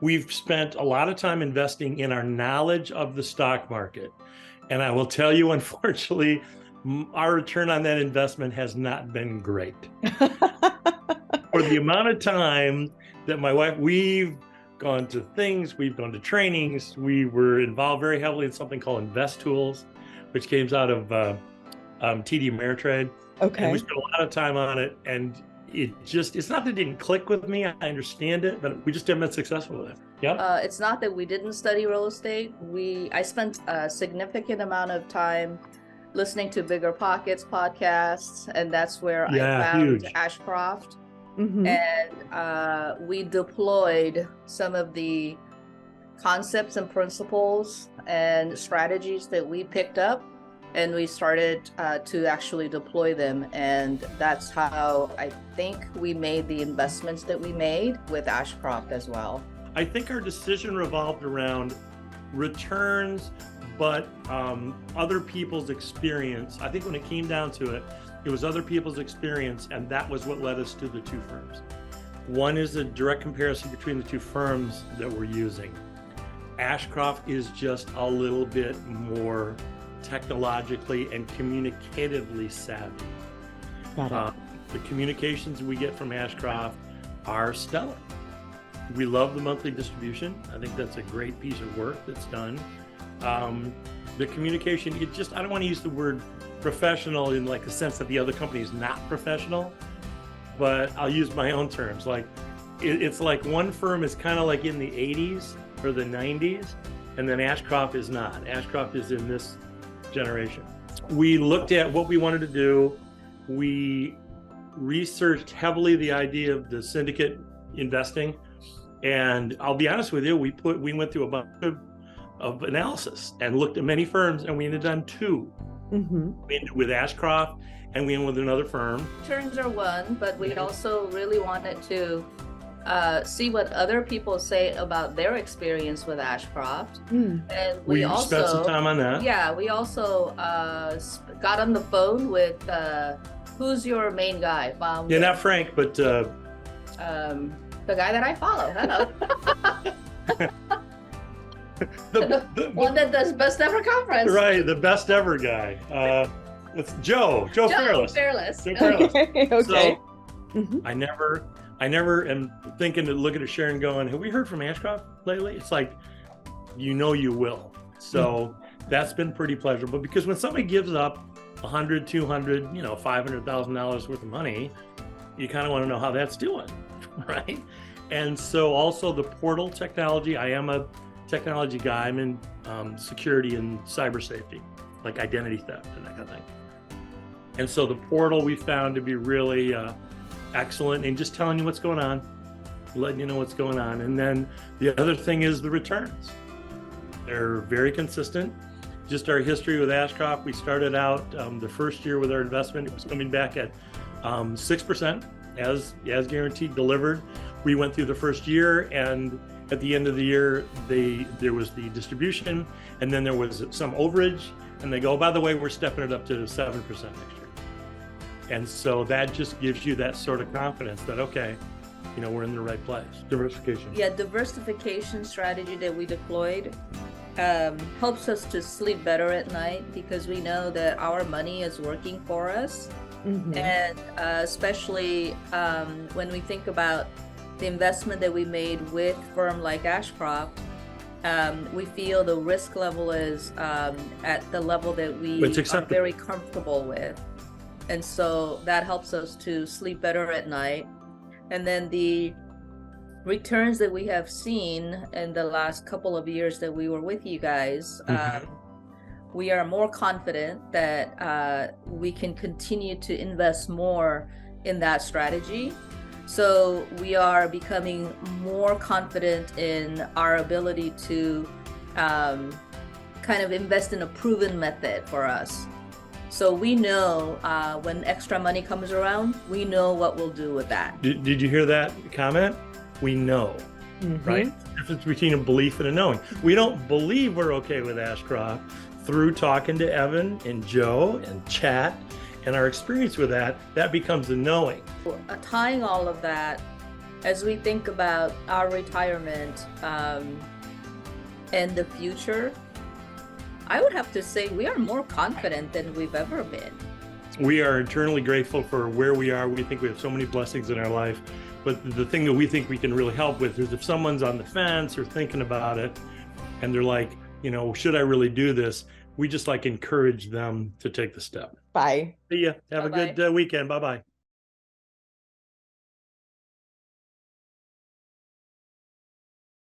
we've spent a lot of time investing in our knowledge of the stock market. And I will tell you, unfortunately, our return on that investment has not been great. For the amount of time that my wife, we've gone to things, we've gone to trainings, we were involved very heavily in something called Invest Tools, which came out of TD Ameritrade. Okay. And we spent a lot of time on it, and it's not that it didn't click with me. I understand it, but we just haven't been successful with it. Yeah. It's not that we didn't study real estate. I spent a significant amount of time listening to Bigger Pockets podcasts, and that's where I found huge. Ashcroft. Mm-hmm. And we deployed some of the concepts and principles and strategies that we picked up, and we started to actually deploy them. And that's how I think we made the investments that we made with Ashcroft as well. I think our decision revolved around returns, but other people's experience. I think when it came down to it, it was other people's experience, and that was what led us to the two firms. One is a direct comparison between the two firms that we're using. Ashcroft is just a little bit more technologically and communicatively savvy. Got it. The communications we get from Ashcroft are stellar. We love the monthly distribution. I think that's a great piece of work that's done. The communication, I don't want to use the word professional in like the sense that the other company is not professional, but I'll use my own terms. Like it's like one firm is kind of like in the 80s or the 90s, and then Ashcroft is not. Ashcroft is in this generation. We looked at what we wanted to do. We researched heavily the idea of the syndicate investing, and I'll be honest with you, we went through a bunch of analysis and looked at many firms, and we ended on two. Mm-hmm. We ended with Ashcroft, and we ended with another firm. Returns are one, but we also really wanted to see what other people say about their experience with Ashcroft. Mm. And We spent some time on that. Yeah, we also got on the phone with who's your main guy? Yeah, not Frank, but the guy that I follow. Hello. the one that does best ever conference. Right, the best ever guy. It's Joe Fairless. Joe Fairless. Okay. So Mm-hmm. I never am thinking to look at Sharon going, have we heard from Ashcroft lately? It's like, you will. So that's been pretty pleasurable, because when somebody gives up $100, $200, $500,000 worth of money, you kind of want to know how that's doing, right? And so also the portal technology, I am a technology guy. I'm in security and cyber safety, like identity theft and that kind of thing. And so the portal we found to be really excellent in just telling you what's going on, letting you know what's going on. And then the other thing is the returns. They're very consistent. Just our history with Ashcroft, we started out the first year with our investment, it was coming back at 6% as guaranteed, delivered. We went through the first year, and at the end of the year, there was the distribution, and then there was some overage, and they go, by the way, we're stepping it up to 7% next year. And so that just gives you that sort of confidence that, okay, we're in the right place. Diversification. Yeah, diversification strategy that we deployed helps us to sleep better at night, because we know that our money is working for us. Mm-hmm. And especially when we think about the investment that we made with a firm like Ashcroft, we feel the risk level is at the level that we are very comfortable with. And so that helps us to sleep better at night. And then the returns that we have seen in the last couple of years that we were with you guys, we are more confident that we can continue to invest more in that strategy. So we are becoming more confident in our ability to kind of invest in a proven method for us. So we know when extra money comes around, we know what we'll do with that. Did you hear that comment? We know, right? The difference between a belief and a knowing. We don't believe we're okay with Ashcroft. Through talking to Evan and Joe and chat and our experience with that becomes a knowing. Tying all of that as we think about our retirement and the future, I would have to say we are more confident than we've ever been. We are eternally grateful for where we are. We think we have so many blessings in our life. But the thing that we think we can really help with is if someone's on the fence or thinking about it and they're like, should I really do this? We just encourage them to take the step. Bye. See ya. Have Bye-bye. a good weekend. Bye-bye.